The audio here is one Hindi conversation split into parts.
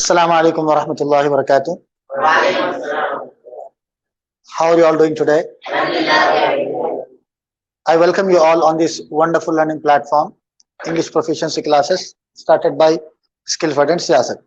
Assalamu alaikum wa rahmatullahi wa barakatuh. How are you all doing today? I welcome you all on this wonderful learning platform, English proficiency classes started by Skillford and Siyasat.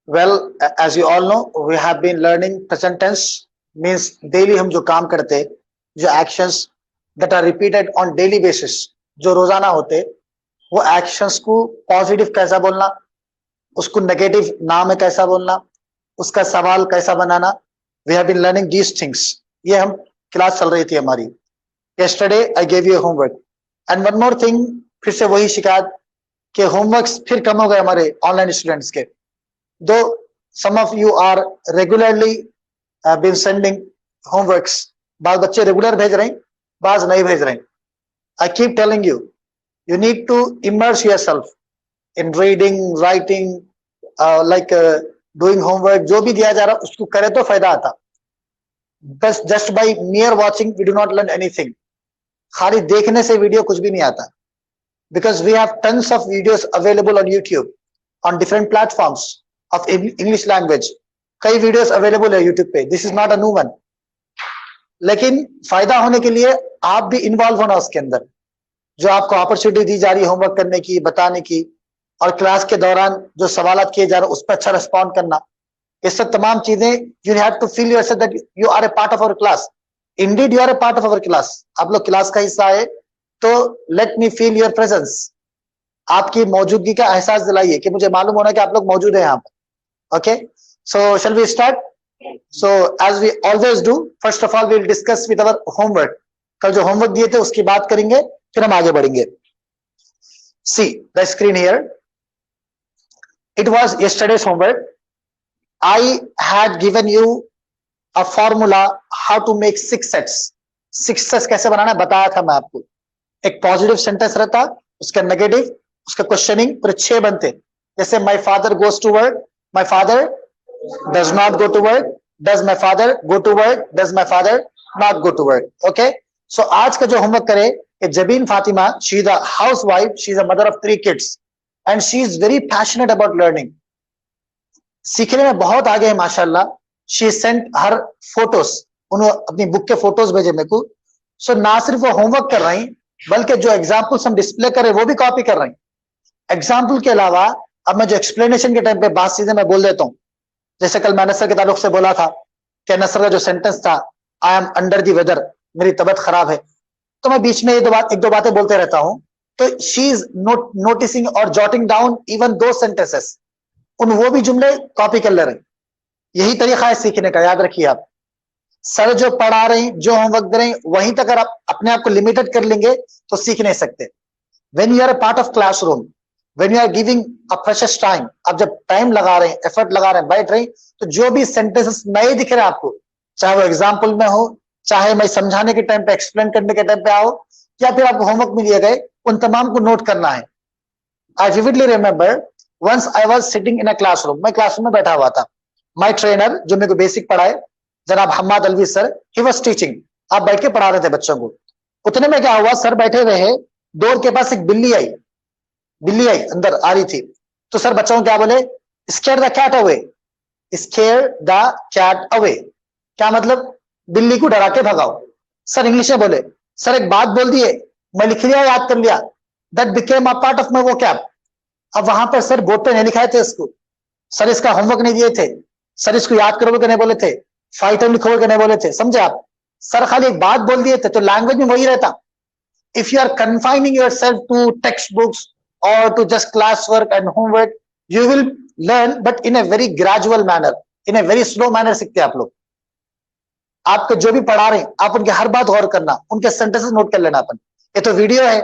Well, as you all know, we have been learning present tense, means daily हम जो काम करते, जो actions that are repeated on daily basis, जो रोजाना होते, वो actions को positive कैसा बोलना, उसको नेगेटिव नाम में कैसा बोलना, उसका सवाल कैसा बनाना. We have been learning these things. ये हम क्लास चल रही थी हमारी. Yesterday I gave you homework and one more thing, फिर से वही शिकायत कि होमवर्क्स फिर कम हो गए हमारे ऑनलाइन स्टूडेंट्स के. Do some of you are regularly been sending homeworks. बाज बच्चे रेगुलर भेज रहे हैं, बाज नहीं भेज रहे हैं. I keep telling you, you need to immerse yourself in reading, writing, doing homework. जो भी दिया जा रहा उसको करे तो फायदा आता. बस just by mere watching we do not learn anything. खाली देखने से वीडियो कुछ भी नहीं आता. Because we have tons of videos available on YouTube, on different platforms of English language. कई videos available है YouTube पे. This is not a new one. लेकिन फायदा होने के लिए आप भी इन्वॉल्व होना उसके अंदर. जो आपको अपॉर्चुनिटी दी जा रही है होमवर्क करने की, बताने की, और क्लास के दौरान जो सवालात किए जा रहे हैं उस पर अच्छा रिस्पॉन्ड करना, ये सब तमाम चीजें you have to feel yourself that you are a part of our class. Indeed you are a part of our class. आप लोग क्लास का हिस्सा है तो let me feel your presence. आपकी मौजूदगी का एहसास दिलाइए कि मुझे मालूम होना कि आप लोग मौजूद हैं यहाँ पर. Okay, so shall we start. So as we always do, first of all we will discuss with our homework. कल जो होमवर्क दिए थे उसकी बात करेंगे, फिर हम आगे बढ़ेंगे. See the screen here. It was yesterday's homework. I had given you a formula how to make 6 sets. 6 sets कैसे बनाना है बताया था मैं आपको. एक पॉजिटिव सेंटेंस रहता, उसका नेगेटिव, उसका क्वेश्चनिंग, फिर 6 बनते. जैसे my father goes to work, my father does not go to work, does my father go to work, does my father not go to work. Okay, so आज का जो होमवर्क करे, Jabeen Fatima, she is a housewife, she is a mother of 3 kids. And she is very passionate about learning. सीखने में बहुत आगे है माशाल्लाह. She sent her photos. उन्होंने अपनी बुक के फोटोज भेजे मेरे को. सो ना सिर्फ वो होमवर्क कर रही, बल्कि जो एग्जाम्पल्स हम डिस्प्ले कर रहे हैं वो भी कॉपी कर रही. एग्जाम्पल के अलावा अब मैं जो एक्सप्लेनेशन के टाइम पे बात चीजें मैं बोल देता हूँ. जैसे कल मैं नसर के ताल्लुक से बोला था कि नसर का जो सेंटेंस था, I am under the weather, मेरी तबीयत खराब है, तो मैं बीच में एक दो बातें बोलते रहता हूँ. तो she is noticing और jotting down even those sentences. उन वो भी जुमले कॉपी कर ले रहे. यही तरीका है सीखने का, याद रखिए आप. सर जो पढ़ा रहे हैं, जो होमवर्क दे रहे हैं, वहीं तक अगर आप अपने आप को लिमिटेड कर लेंगे तो सीख नहीं सकते. When you are a part of classroom, when you are giving a precious time, आप जब टाइम लगा रहे हैं, एफर्ट लगा रहे हैं, बैठ रहे हैं, तो जो भी सेंटेंसेस नए दिख रहे हैं आपको, चाहे वो एग्जाम्पल में हो, चाहे मैं समझाने के टाइम पे, एक्सप्लेन करने के टाइम पे आओ, या फिर आपको होमवर्क में दिए गए, उन तमाम को नोट करना है. I vividly remember once I was sitting in a classroom. मैं क्लासरूम में बैठा हुआ था. माय ट्रेनर जो मेरे को बेसिक पढ़ाए, जनाब Hammad Alvi sir, he was teaching. आप बैठ के पढ़ा रहे थे बच्चों को. उतने में क्या हुआ, सर बैठे रहे, डोर के पास एक बिल्ली आई अंदर आ रही थी. तो सर बच्चों को क्या बोले, scare the cat away. Scare the cat away क्या मतलब, बिल्ली को डरा के भगाओ. सर इंग्लिश में बोले. सर एक बात बोल दिए, मैं लिख लिया, याद कर लिया. That became a part of my vocab. अब वहां पर सर बोर्ड पे नहीं लिखाए थे इसको, सर इसका होमवर्क नहीं दिए थे, सर इसको याद करोगे नहीं बोले थे, फाइटर लिखोगे नहीं बोले थे, समझे आप. सर खाली एक बात बोल दिए थे, तो लैंग्वेज में वही रहता. If you are confining yourself to text books और to just class work and homework, you will learn but in a very gradual manner, in a very slow manner सीखते आप लोग. आपको जो भी पढ़ा रहे हैं, आप उनके हर बात गौर करना, उनके सेंटेंसेस नोट कर लेना. अपन ये तो वीडियो है,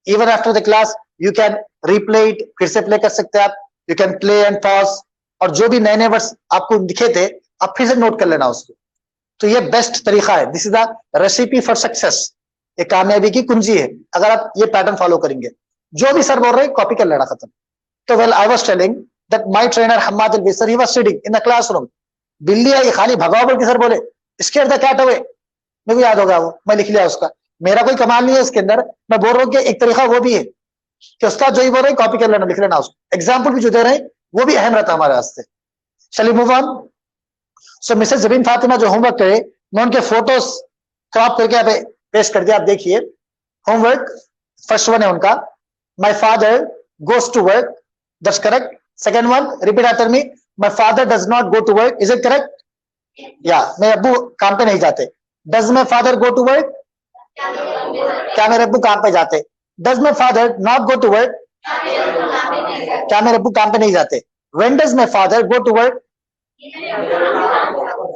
even after the class you can replay it, फिर से प्ले कर सकते हैं आप. You can play and pause, और जो भी नए नए वर्ड्स आपको दिखे थे आप फिर से नोट कर लेना उसको. तो ये बेस्ट तरीका है. This is the recipe for success. ये कामयाबी की कुंजी है अगर आप ये पैटर्न फॉलो करेंगे. जो भी सर बोल रहे हैं कॉपी कर लेना, खत्म. तो well I was telling that my trainer Hammad Alvi sir, he was sitting in the classroom. बिल्ली आई, खाली भगाओ बोल के सर बोले, स्केयर द कैट अवे. मेरे को याद होगा वो, मैं लिख लिया उसका. मेरा कोई कमाल नहीं है इसके अंदर. मैं बोल रहा हूँ कि एक तरीका वो भी है कि उस्ताद जो ही बोल रहे हैं कॉपी कर लेना, लिख लेना उसको. एग्जाम्पल भी जो दे रहे हैं वो भी अहम रहता है हमारे वास्ते. Shall we move on? So Mrs Jabeen Fatima जो होमवर्क करे, मैं उनके फोटोज क्रॉप करके यहाँ पे पेश कर दिया, आप देखिए। होमवर्क फर्स्ट वन है उनका, my father goes to work, that's correct. Second one, repeat after me, my father does not go to work, is it correct? या मेरे अब्बू काम पे नहीं जाते। Does my father go to work? क्या मेरे अब्बू काम पे जाते? Does my father not go to work? क्या मेरे अब्बू काम पे नहीं जाते? When does my father go to work?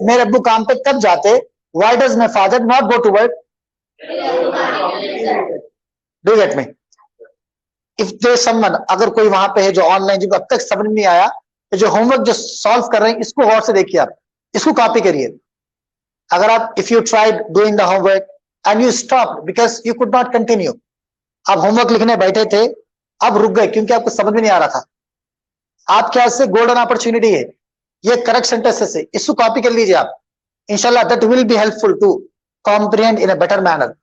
मेरे अब्बू काम पे कब जाते? Why does my father not go to work? Do get me? If there someone, अगर कोई वहां पे है जो ऑनलाइन, जिनको अब तक समझ नहीं आया, तो जो होमवर्क जो सॉल्व कर रहे हैं इसको गौर से देखिए, आप इसको कॉपी करिए। अगर आप if you tried doing the homework and you stop because you could not continue, आप होमवर्क लिखने बैठे थे, अब रुक गए क्योंकि आपको समझ में नहीं आ रहा था, आपके हाथ से गोल्डन अपॉर्चुनिटी है, ये करेक्ट सेंटेंसेस है, इसको कॉपी कर लीजिए आप, इंशाल्लाह that will be helpful to comprehend in a better manner,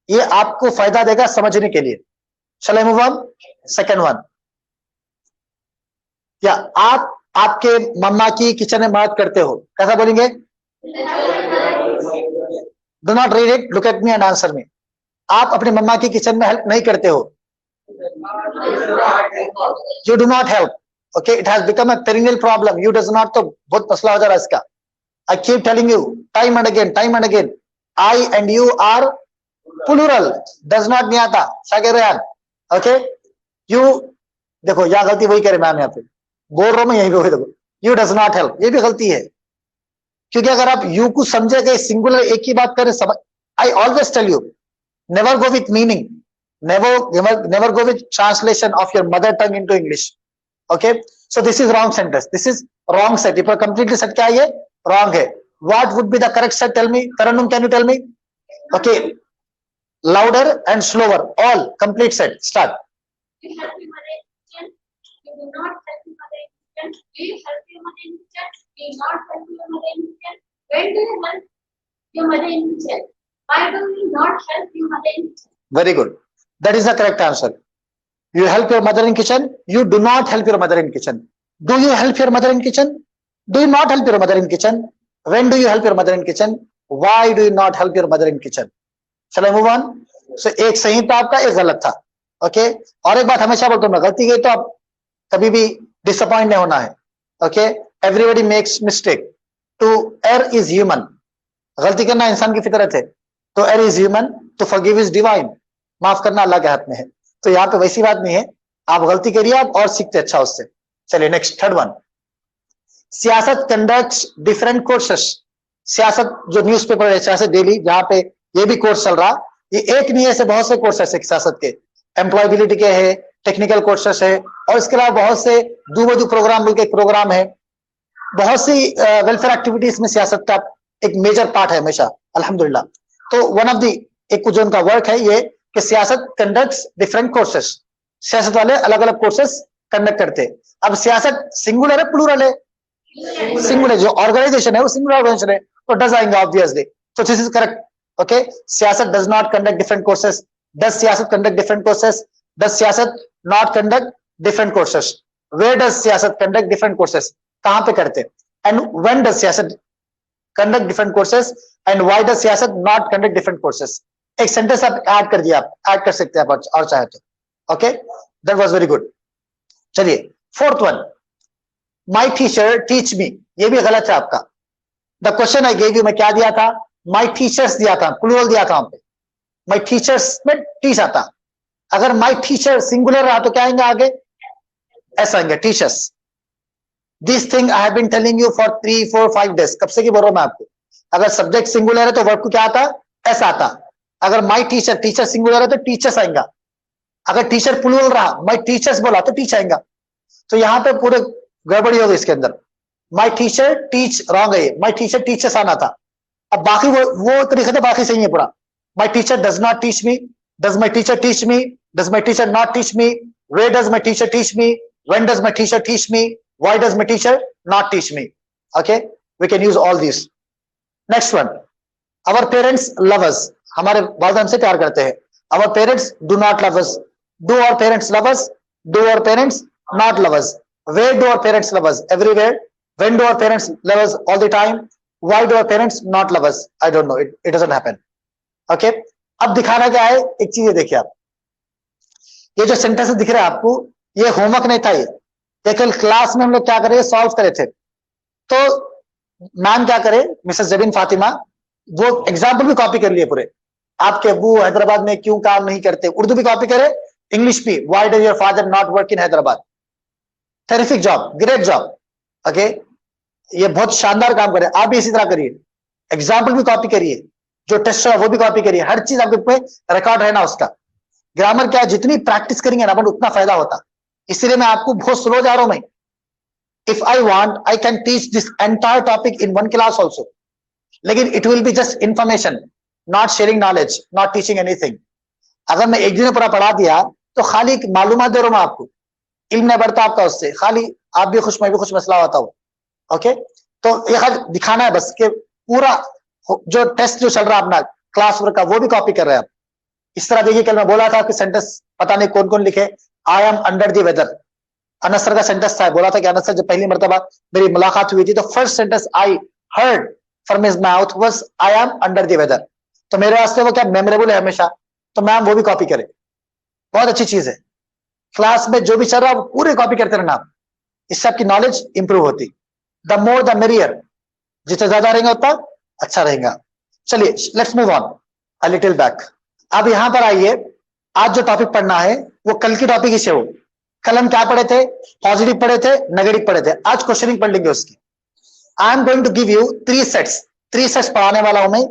ये आपको फायदा देगा समझने के लिए। Shall I move on? Second one, या आप आपके मम्मा की किचन में मदद करते हो, कैसा बोलेंगे? Do not read it, look at me and answer me. आप अपनी मम्मा की किचन में हेल्प नहीं करते हो, you do not help, okay, it has become a perennial problem, you does not, तो बहुत मसला हो जा रहा है इसका। I keep telling you time and again, I and you are plural, does not नहीं आता, क्या कह रहे हैं यार? ओके, यू देखो, या गलती वही करे मैम, यहाँ पे बोल रहा हूं मैं, यही पे देखो, यू डज नॉट हेल्प, ये भी गलती है, क्योंकि अगर आप यू को समझे गए सिंगुलर एक ही बात करें, समझ, I always tell you never go with meaning, never go with translation of your mother tongue into English, okay? So this is wrong sentence, this is wrong set, if completely set क्या है? Wrong है। What would be the correct set? Tell me, Tarannum, can you tell me? Okay, louder and slower, all complete set, start. You help your mother in kitchen, you do not help your mother in kitchen, do you help your mother in kitchen, do you not help your mother in kitchen, when do you help your mother in kitchen, why do you not help your mother in kitchen? Very good, that is the correct answer. You help your mother in kitchen, you do not help your mother in kitchen. Do you help your mother in kitchen? Do you not help your mother in kitchen? When do you help your mother in kitchen? Why do you not help your mother in kitchen? Shall I move on? So एक सही था आपका, एक गलत था, ओके? और एक बात हमेशा बोलता हूं मैं, गलती की तो आप कभी भी डिसअपॉइंट नहीं होना है, okay? Everybody makes mistake, to err is human, गलती करना इंसान की फितरत है, तो एयर इज ह्यूमन, तो फॉरगिव इज डिवाइन, माफ करना अल्लाह के हाथ में है। तो यहाँ पे वैसी बात नहीं है, आप गलती करिए आप और सीखते अच्छा उससे। चलिए नेक्स्ट, थर्ड वन, सियासत कंडक्ट्स डिफरेंट कोर्सेस, सियासत जो न्यूज़पेपर है सियासत डेली, जहां पे ये भी कोर्स चल रहा, ये एक नहीं है, ऐसे बहुत से कोर्सेस है सियासत के, एम्प्लॉयबिलिटी के है, टेक्निकल कोर्सेस है, और इसके अलावा बहुत से दूबदू प्रोग्राम मिलकर एक प्रोग्राम है, बहुत सी वेलफेयर एक्टिविटीज में सियासत का एक मेजर पार्ट है हमेशा, अल्हम्दुलिल्लाह। तो वन ऑफ दी, एक जो उनका वर्क है ये कि सियासत कंडक्ट्स डिफरेंट कोर्सेस, सियासत वाले अलग अलग कोर्सेस कंडक्ट करते हैं। अब सियासत सिंगुलर है प्लूरल है? सिंगुलर, जो ऑर्गेनाइजेशन है वो सिंगुलर ऑर्गेनाइजेशन है, तो डज आएंगे ऑब्वियसली, तो this is correct, okay? Siyasat does not conduct different courses, does Siyasat conduct different courses, does Siyasat not conduct different courses, where does Siyasat conduct different courses, कहां पे करते, and when does Siyasat conduct different courses, and why does Siyasat not conduct different courses. एक सेंटेंस आप ऐड कर दिया, आप ऐड कर सकते हैं आप और चाहे तो, okay? That was very good. चलिए fourth one, my teacher teach me, ये भी गलत है आपका। The question I gave you, मैं क्या दिया था? माय टीचर्स दिया था, प्लूरल दिया था वहां पे, माय टीचर्स में टीच आता, अगर माय टीचर सिंगुलर रहा तो क्या आएंगे आगे? ऐसा आएंगे, teachers. This thing I have been telling you for 3, 4, 5 days, कब से की बोल रहा हूं मैं आपको। अगर सब्जेक्ट सिंगुलर है तो वर्ब को क्या आता? ऐसा आता। अगर माय टीचर, टीचर सिंगुलर है तो टीचर्स आएगा, अगर टीचर प्लूरल रहा, माय टीचर्स बोला तो टीच आएगा। तो यहाँ पे पूरे गड़बड़ी होगी इसके अंदर, माय टीचर टीच रॉन्ग है, माय टीचर टीचर्स आना था। अब बाकी वो तरीके से बाकी सही है पूरा। My teacher does not teach me, does my teacher teach me, does my teacher not teach me, where does my teacher teach me, when does my teacher teach me, why does my teacher not teach me, okay? We can use all this. Next one, our parents love us, हमारे वालिद हमसे प्यार करते हैं। Our parents do not love us, do our parents love us, do our parents not love us, where do our parents love us? Everywhere, When do our parents love us all the time? Why do our parents not love us? I don't know. It doesn't happen. Okay. अब दिखाना क्या है, एक चीज देखिए आप, ये जो सेंटेंस दिख रहा है आपको, ये होमवर्क नहीं था, ये कल क्लास में हम लोग क्या करे, सॉल्व करे थे। तो मैम क्या करे, मिसेस जबीन फातिमा, वो एग्जाम्पल भी कॉपी कर लिए पूरे। आपके अब्बू हैदराबाद में क्यों काम नहीं करते, उर्दू भी कॉपी करे, इंग्लिश भी, why does your father not work in Hyderabad. Terrific job, great job. Okay, ये बहुत शानदार काम करे, आप भी इसी तरह करिए, एग्जाम्पल भी कॉपी करिए, जो टेस्ट है वो भी कॉपी करिए, हर चीज आपके पे रिकॉर्ड रहना उसका। ग्रामर क्या, जितनी प्रैक्टिस करेंगे ना अपन उतना फायदा होता। इसलिए मैं आपको बहुत स्लो जा रहा हूं मैं। If I want I can teach this entire topic in one class also, लेकिन it will be just information, not sharing knowledge, not teaching anything. अगर मैं एक दिन में पूरा पढ़ा दिया तो खाली मालूमात दे रहा हूं मैं आपको, इल्म नहीं बढ़ता आपका उससे, खाली आप भी खुश मैं भी खुश, मसला होता हो। ओके, तो ये खाली दिखाना है बस कि पूरा जो टेस्ट जो चल रहा है अपना क्लास वर्क का वो भी कॉपी कर रहे हैं आप। इस तरह देखिए, कल मैं बोला था कि सेंटेंस पता नहीं कौन कौन लिखे, I am under the weather, Anas sir का सेंटेंस था। बोला था कि अनस सर जब पहली मर्तबा मेरी मुलाकात हुई थी तो first sentence I heard from his mouth was I am under the weather. तो मेरे वास्ते वो क्या मेमोरेबल है हमेशा, तो मैम वो भी कॉपी करे, बहुत अच्छी चीज है। क्लास में जो भी चल रहा है वो पूरे कॉपी करते रहना आप, इससे आपकी नॉलेज इंप्रूव होती। द मोर द मेरियर, जितना ज्यादा रहेंगे उतना अच्छा रहेगा। चलिए let's move on a little back. अब यहां पर आइए, आज जो टॉपिक पढ़ना है वो कल की टॉपिक ही से हो। कल हम क्या पढ़े थे, पॉजिटिव पढ़े थे, नेगेटिव पढ़े थे, आज क्वेश्चनिंग पढ़ लेंगे उसकी। I am going to give you 3 sets पढ़ाने वाला हूं मैं।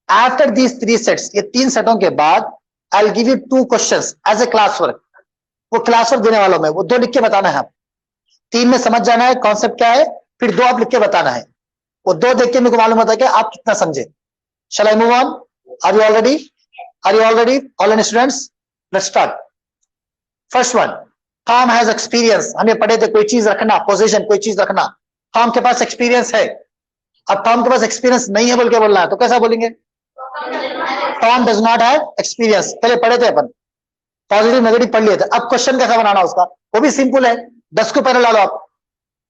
आफ्टर दीज 3 सेट्स, ये 3 सेटों के बाद I will give you 2 questions as a class work. वो क्लास वर्क देने वाला हूं मैं, वो 2 लिख के बताना है आप। 3 में समझ जाना है कॉन्सेप्ट क्या है, फिर 2 आप लिख के बताना है। वो 2 देख के मेरे को मालूम होता है कि आप कितना समझे। Shall I move on? Are you all ready? Are you all ready? All in students? Let's start. First one, Tom has experience. हम ये पढ़े थे, कोई चीज रखना, पोजीशन कोई चीज रखना। Tom के पास एक्सपीरियंस है। अब Tom के पास एक्सपीरियंस नहीं है बोल के बोलना है, तो कैसा बोलेंगे? Tom does not have experience. पहले पढ़े थे अपन, पॉजिटिव नेगेटिव पढ़ लिए थे। अब क्वेश्चन कैसा बनाना उसका, वो भी सिंपल है। डस को पहले ला लो आप।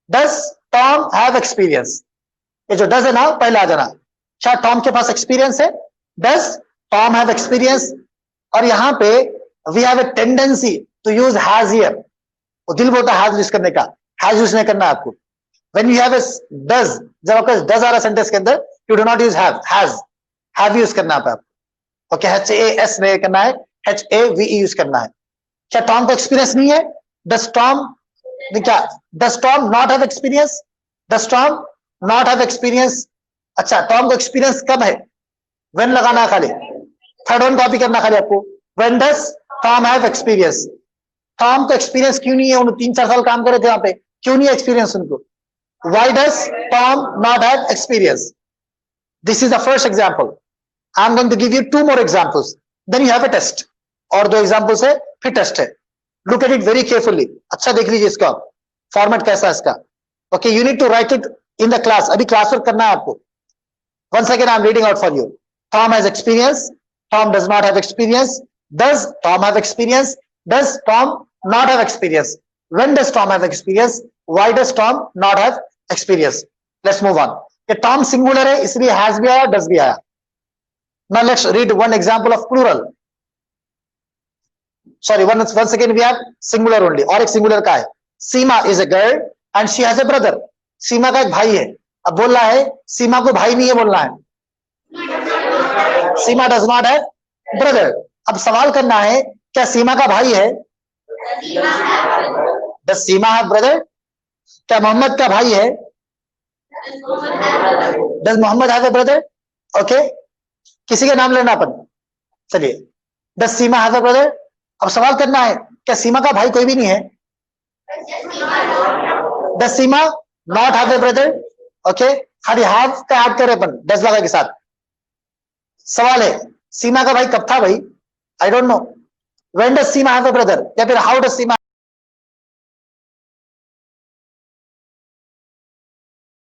डस Tom have experience? ये जो डस है ना पहले आ जाना। क्या Tom के पास एक्सपीरियंस है? डस Tom have experience? और यहां पे we have a tendency to use has here. वो दिल बोलता है has यूज करने का, has यूज नहीं करना है आपको। When you have a does, जब आपका does आ रहा सेंटेंस के अंदर, you do not use have, have use करना है आपको। ओके, HAS नहीं करना है, HAVE यूज करना है। क्या Tom को एक्सपीरियंस नहीं है? Does Tom क्या, Does Tom not have experience? Does Tom not have experience? अच्छा, Tom को एक्सपीरियंस कब है? When लगाना है खाली, थर्ड वन कॉपी करना खाली आपको। When does Tom have experience? Tom को एक्सपीरियंस क्यों नहीं है? उन्होंने 3-4 साल काम करे थे यहाँ पे, क्यों नहीं एक्सपीरियंस उनको? Why does Tom not have experience? This is the first example. I'm going to give you 2 more examples. Then you have a test. और 2 examples है, फिर टेस्ट है। Look at it very carefully. अच्छा देख लीजिए इसका फॉर्मेट कैसा है इसका। Okay, you need to write it in the class. अभी क्लास वर्क करना है आपको। Once again, I'm reading out for you. Tom has experience. Tom does not have experience. Does Tom have experience? Does Tom not have experience? When does Tom have experience? Why does Tom not have experience? Let's move on. ये Tom singular है इसलिए has भी आया, does भी आया। Now let's read one example of plural. Sorry, once again we have singular only. और एक singular का है। Seema is a girl and she has a brother. सीमा का एक भाई है। अब बोल रहा है सीमा को भाई नहीं है बोलना है। सीमा डज नॉट है ब्रदर। अब सवाल करना है क्या सीमा का भाई है? डज सीमा है ब्रदर? क्या मोहम्मद का भाई है? Does Mohammad have a brother? Okay, किसी का नाम लेना अपन। चलिए, does Seema have a brother? अब सवाल करना है क्या सीमा का भाई कोई भी नहीं है? Does Seema not have a brother? Okay, खाली हैव का ऐड करें अपन डज लगा के साथ। सवाल है सीमा का भाई कब था भाई? I don't know. When does Seema have a brother, या फिर हाउ डज सीमा